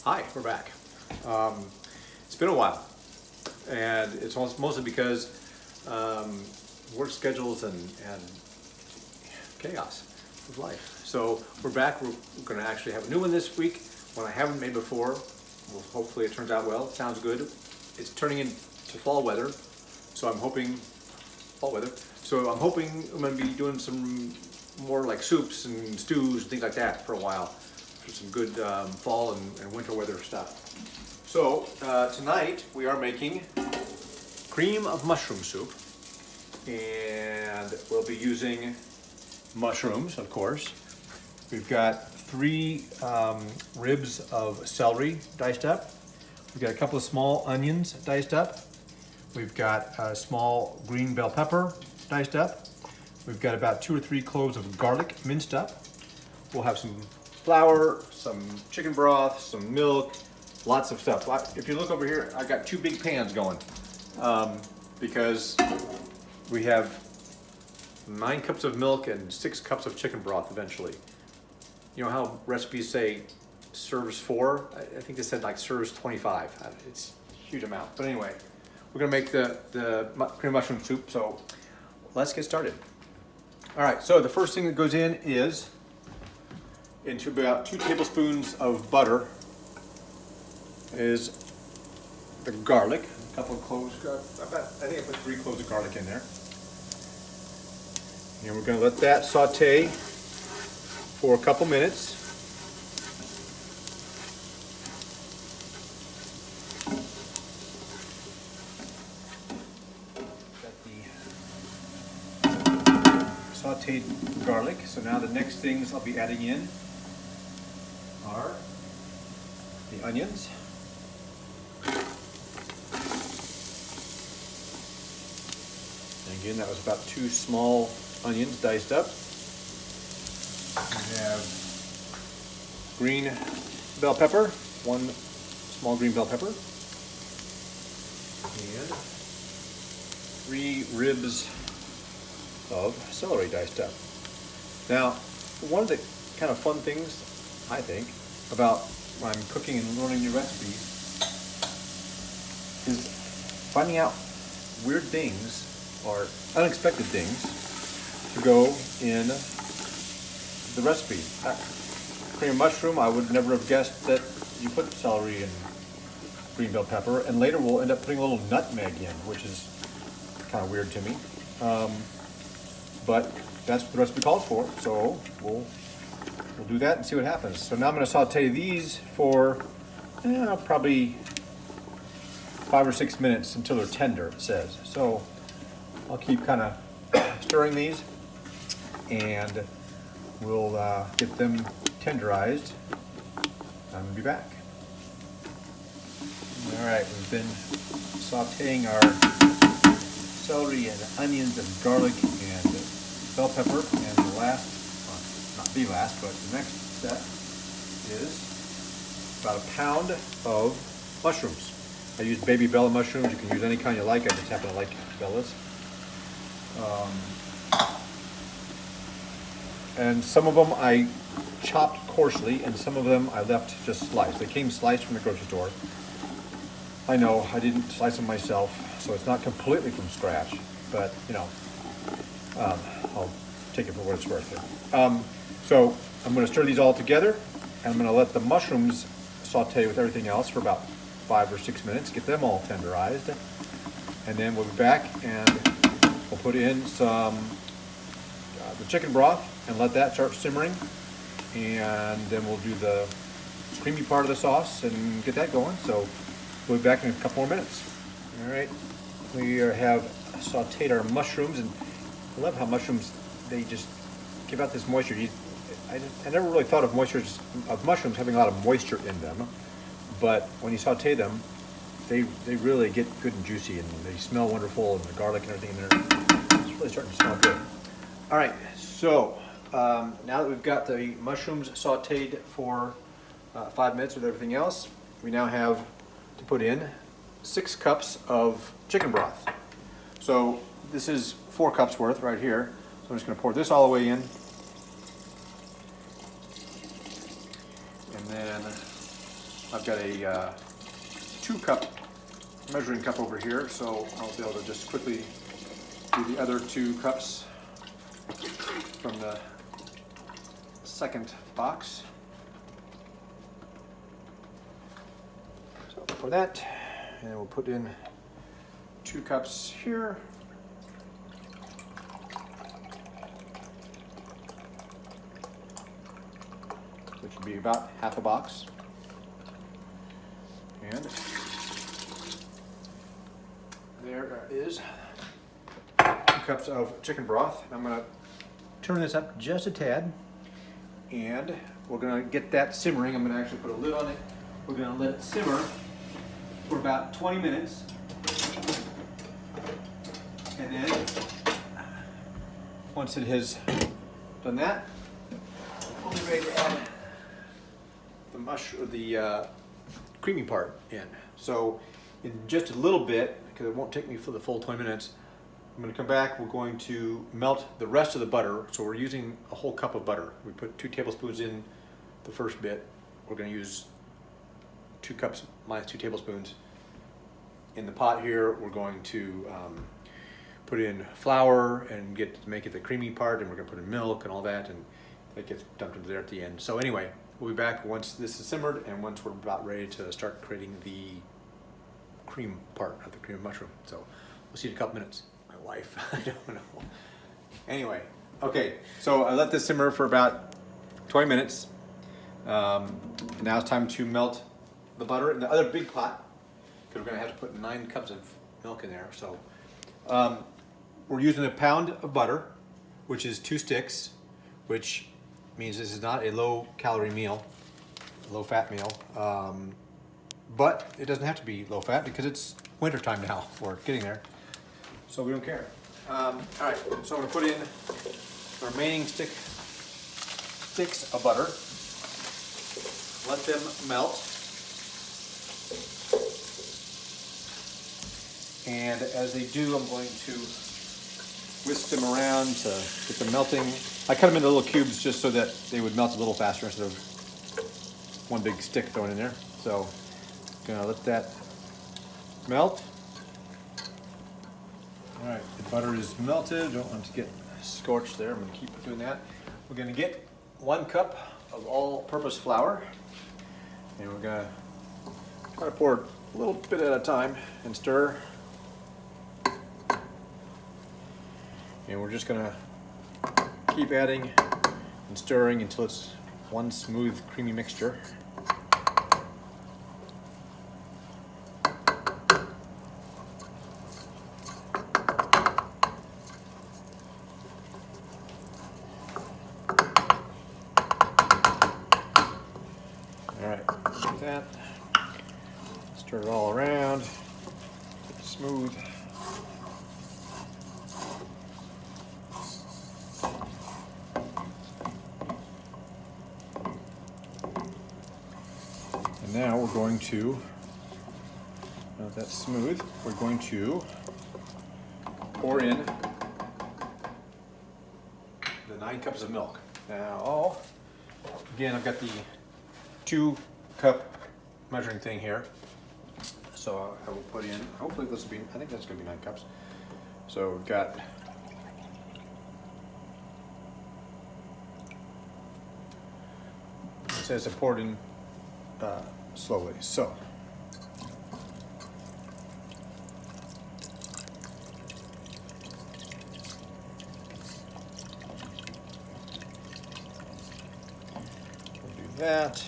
Hi, we're back. It's been a while, and it's mostly because work schedules and chaos of life. So we're back. We're going to actually have a new one this week, one I haven't made before. Well, hopefully it turns out well. It sounds good. It's turning into fall weather, so I'm hoping I'm going to be doing some more like soups and stews and things like that for a while, for some good fall and winter weather stuff. So tonight we are making cream of mushroom soup, and we'll be using mushrooms, of course. We've got 3 ribs of celery diced up. We've got a couple of small onions diced up. We've got a small green bell pepper diced up. We've got about 2 or 3 cloves of garlic minced up. We'll have some flour, some chicken broth, some milk, lots of stuff. If you look over here, I've got 2 big pans going because we have 9 cups of milk and 6 cups of chicken broth eventually. You know how recipes say serves 4? I think they said like serves 25. It's a huge amount. But anyway, we're gonna make the cream mushroom soup, so let's get started. All right, so the first thing that goes in is into about 2 tablespoons of butter is the garlic. A couple of cloves, I think I put 3 cloves of garlic in there. And we're gonna let that saute for a couple minutes. Sauteed garlic. So now the next things I'll be adding in are the onions, and again that was about 2 small onions diced up. We have green bell pepper, 1 small green bell pepper, and 3 ribs of celery diced up. Now, one of the kind of fun things, I think, about when I'm cooking and learning new recipes is finding out weird things or unexpected things to go in the recipe. Cream of mushroom, I would never have guessed that you put celery and green bell pepper, and later we'll end up putting a little nutmeg in, which is kind of weird to me. But that's what the recipe calls for, so we'll do that and see what happens. So now I'm going to saute these for probably 5 or 6 minutes until they're tender, it says. So I'll keep kind of stirring these, and we'll get them tenderized. I'm going to be back. All right, we've been sauteing our celery and onions and garlic and bell pepper, and the last, not the last, but the next step is about 1 pound of mushrooms. I use baby Bella mushrooms. You can use any kind you like. I just happen to like Bella's. And some of them I chopped coarsely, and some of them I left just sliced. They came sliced from the grocery store. I know I didn't slice them myself, so it's not completely from scratch, but you know, I'll take it for what it's worth here. So I'm going to stir these all together, and I'm going to let the mushrooms saute with everything else for about 5 or 6 minutes, get them all tenderized, and then we'll be back and we'll put in some the chicken broth and let that start simmering, and then we'll do the creamy part of the sauce and get that going. So we'll be back in a couple more minutes. All right, we have sauteed our mushrooms, and I love how mushrooms, they just give out this moisture. I never really thought of mushrooms having a lot of moisture in them, but when you saute them, they really get good and juicy, and they smell wonderful, and the garlic and everything in there, it's really starting to smell good. All right, so now that we've got the mushrooms sauteed for 5 minutes with everything else, we now have to put in 6 cups of chicken broth. So this is 4 cups worth right here. So I'm just going to pour this all the way in. And then I've got a 2-cup measuring cup over here, so I'll be able to just quickly do the other 2 cups from the second box. So for that, and we'll put in 2 cups here. Which would be about half a box. And there is 2 cups of chicken broth. I'm going to turn this up just a tad, and we're going to get that simmering. I'm going to actually put a lid on it. We're going to let it simmer for about 20 minutes. And then, once it has done that, we'll be ready to add the creamy part in. So in just a little bit, because it won't take me for the full 20 minutes, I'm going to come back. We're going to melt the rest of the butter. So we're using a whole cup of butter. We put 2 tablespoons in the first bit. We're going to use 2 cups minus 2 tablespoons. In the pot here, we're going to put in flour and make it the creamy part, and we're going to put in milk and all that, and that gets dumped into there at the end. So anyway, we'll be back once this is simmered and once we're about ready to start creating the cream part of the cream of mushroom. So we'll see you in a couple minutes. My wife, I don't know. Anyway, okay, so I let this simmer for about 20 minutes. And now it's time to melt the butter in the other big pot, because we're going to have to put 9 cups of milk in there. So we're using 1 pound of butter, which is 2 sticks, which means this is not a low-calorie meal, low-fat meal. But it doesn't have to be low-fat because it's wintertime now. We're getting there, so we don't care. All right, so I'm going to put in the remaining sticks of butter. Let them melt. And as they do, I'm going to whisk them around to get them melting. I cut them into little cubes just so that they would melt a little faster instead of one big stick thrown in there. So I'm gonna let that melt. All right, the butter is melted. Don't want it to get scorched there. I'm gonna keep doing that. We're gonna get 1 cup of all-purpose flour, and we're gonna try to pour a little bit at a time and stir. And we're just gonna keep adding and stirring until it's one smooth, creamy mixture. All right, like that. Stir it all around, smooth. Now we're going to, now that that's smooth, we're going to pour in the 9 cups of milk. Now, again, I've got the 2-cup measuring thing here. So I will put in, hopefully this will be, I think that's going to be 9 cups. So we've got it says I poured in slowly. So we'll do that.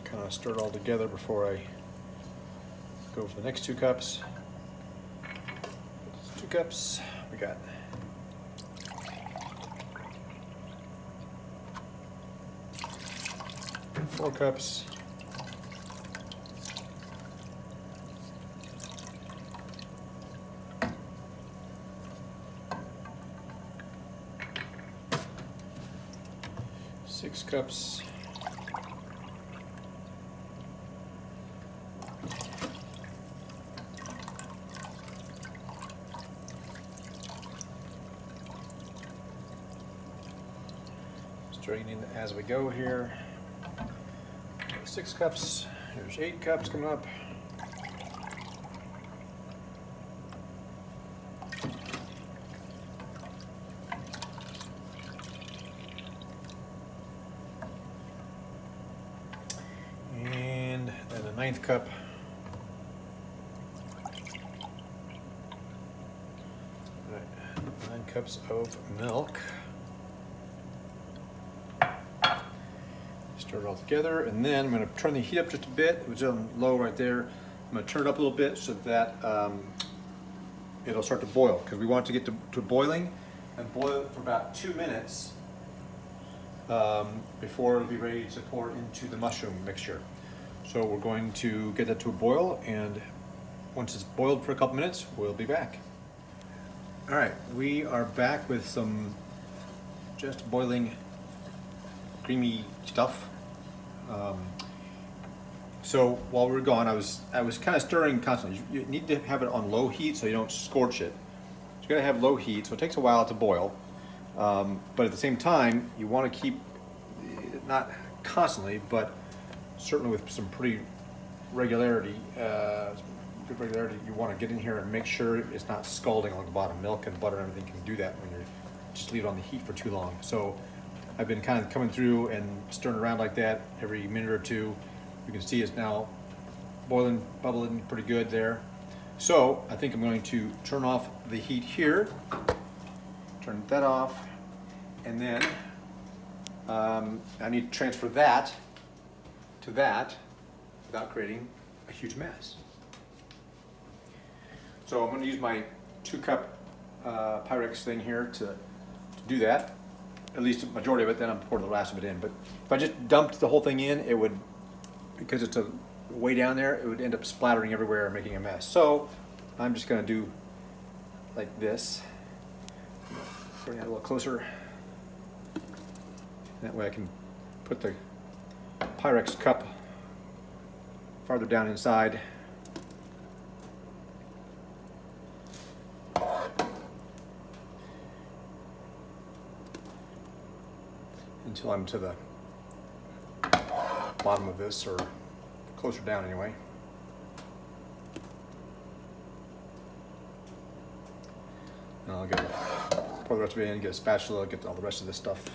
Kind of stir it all together before I go for the next 2 cups. 2 cups. We got 4 cups. Six cups. Straining as we go here. 6 cups. There's 8 cups coming up. And then the 9th cup. All right, 9 cups of milk. Stir it all together, and then I'm going to turn the heat up just a bit. It was on low right there. I'm going to turn it up a little bit so that it'll start to boil, because we want it to get to boiling and boil it for about 2 minutes before it'll be ready to pour into the mushroom mixture. So we're going to get that to a boil, and once it's boiled for a couple minutes, we'll be back. All right, we are back with some just boiling creamy stuff. So while we were gone, I was kind of stirring constantly. You need to have it on low heat so you don't scorch it. So you gotta have low heat, so it takes a while to boil. But at the same time, you want to keep, not constantly, but certainly with some pretty regularity, you want to get in here and make sure it's not scalding along the bottom. Milk and butter and everything can do that when you just leave it on the heat for too long. So I've been kind of coming through and stirring around like that every minute or two. You can see it's now boiling, bubbling pretty good there. So I think I'm going to turn off the heat here, turn that off, and then I need to transfer that to that without creating a huge mess. So I'm going to use my 2-cup Pyrex thing here to do that. At least a majority of it, then I'm pouring the rest of it in. But if I just dumped the whole thing in, it would, because it's way down there, it would end up splattering everywhere and making a mess. So I'm just gonna do like this. Bring that a little closer. That way I can put the Pyrex cup farther down inside. Until I'm to the bottom of this, or closer down anyway. And I'll pour the rest of it in, get a spatula, get all the rest of this stuff.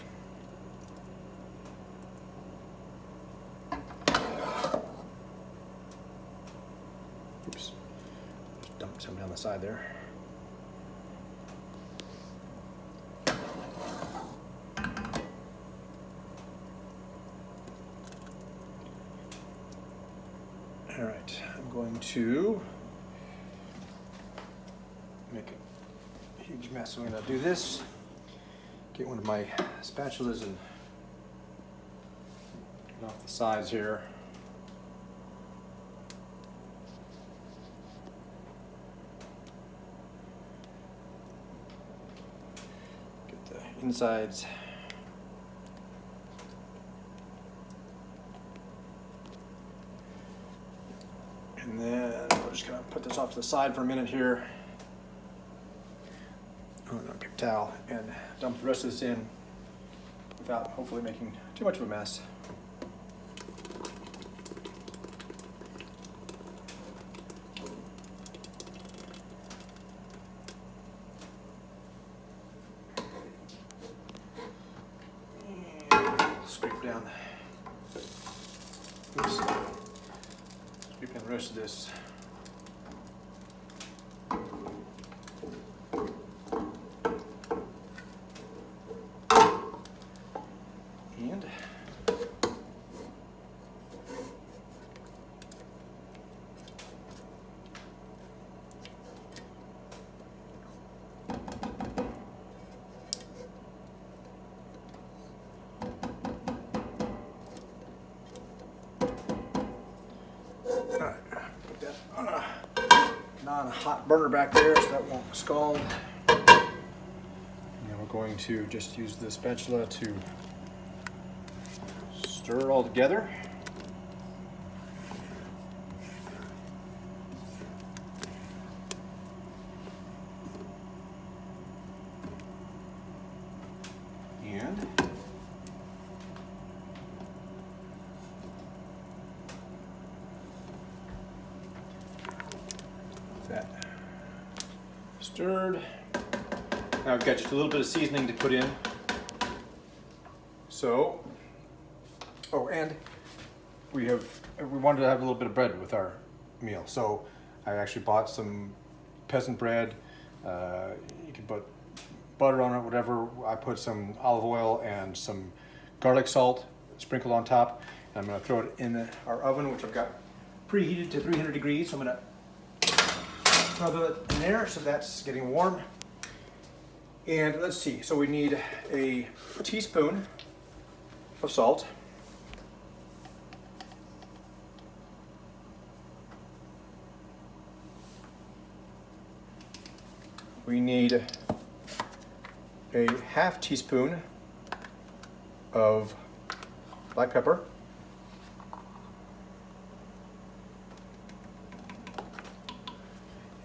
Oops, just dump some down the side there. All right, I'm going to make a huge mess. I'm going to do this, get one of my spatulas and get off the sides here. Get the insides. And then we're just gonna put this off to the side for a minute here. Oh, no, paper towel, and dump the rest of this in without hopefully making too much of a mess. And scrape down. Oops. Scrape down the rest of this. And put that on a non-hot burner back there so that won't scald. And then we're going to just use the spatula to stir it all together. And Stirred. Now I've got just a little bit of seasoning to put in. So, oh, and we wanted to have a little bit of bread with our meal. So I actually bought some peasant bread. You can put butter on it, whatever. I put some olive oil and some garlic salt sprinkled on top. And I'm gonna throw it in our oven, which I've got preheated to 300 degrees. So I'm gonna throw it in there, so that's getting warm. And let's see, so we need a teaspoon of salt. We need a half teaspoon of black pepper.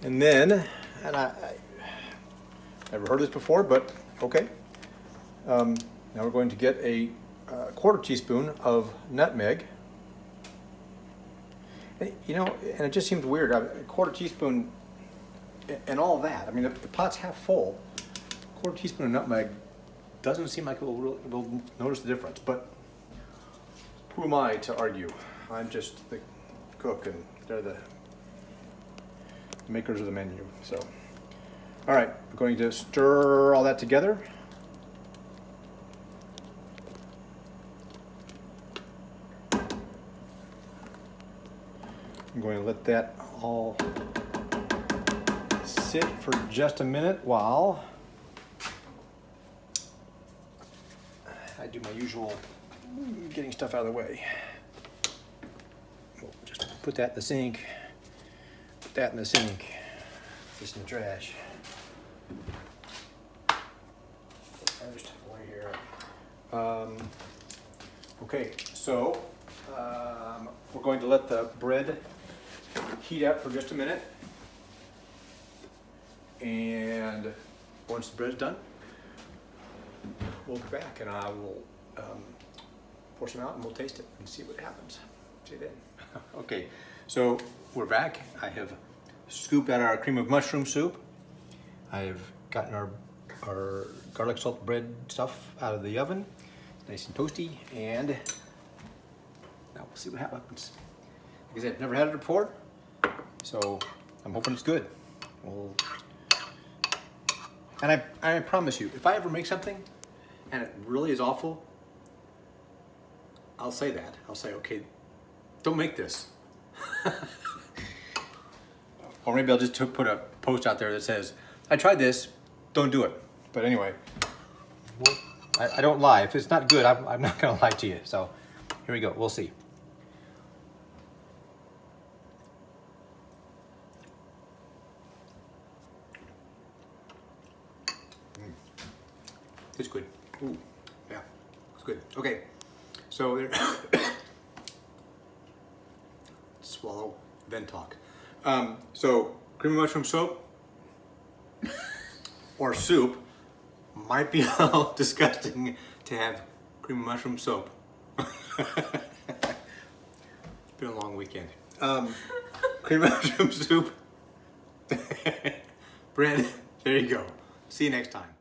And then, I never heard this before, but okay. Now we're going to get a quarter teaspoon of nutmeg. And, you know, and it just seems weird, a quarter teaspoon and all that. I mean, the pot's half full. A quarter teaspoon of nutmeg doesn't seem like we'll notice the difference, but who am I to argue? I'm just the cook and they're the makers of the menu. So, all right, we're going to stir all that together. I'm going to let that all sit for just a minute while I do my usual getting stuff out of the way. We'll just put that in the sink. Put that in the sink. This in the trash. Put other stuff away here. Okay, so we're going to let the bread heat up for just a minute. And once the bread's done, we'll be back and I will pour some out and we'll taste it and see what happens. See you then. Okay, so we're back. I have scooped out our cream of mushroom soup. I've gotten our garlic salt bread stuff out of the oven. Nice and toasty, and now we'll see what happens. Like I said, I've never had it before, so I'm hoping it's good. And I promise you, if I ever make something and it really is awful, I'll say that. I'll say, okay, don't make this. Or maybe I'll just put a post out there that says, I tried this, don't do it. But anyway, I don't lie. If it's not good, I'm not gonna lie to you. So here we go, we'll see. It's good. Ooh, yeah, it's good. Okay, so there. Swallow, then talk. So cream of mushroom soup or soup might be a little disgusting to have cream of mushroom soap. It's been a long weekend. Cream of mushroom soup, bread. There you go. See you next time.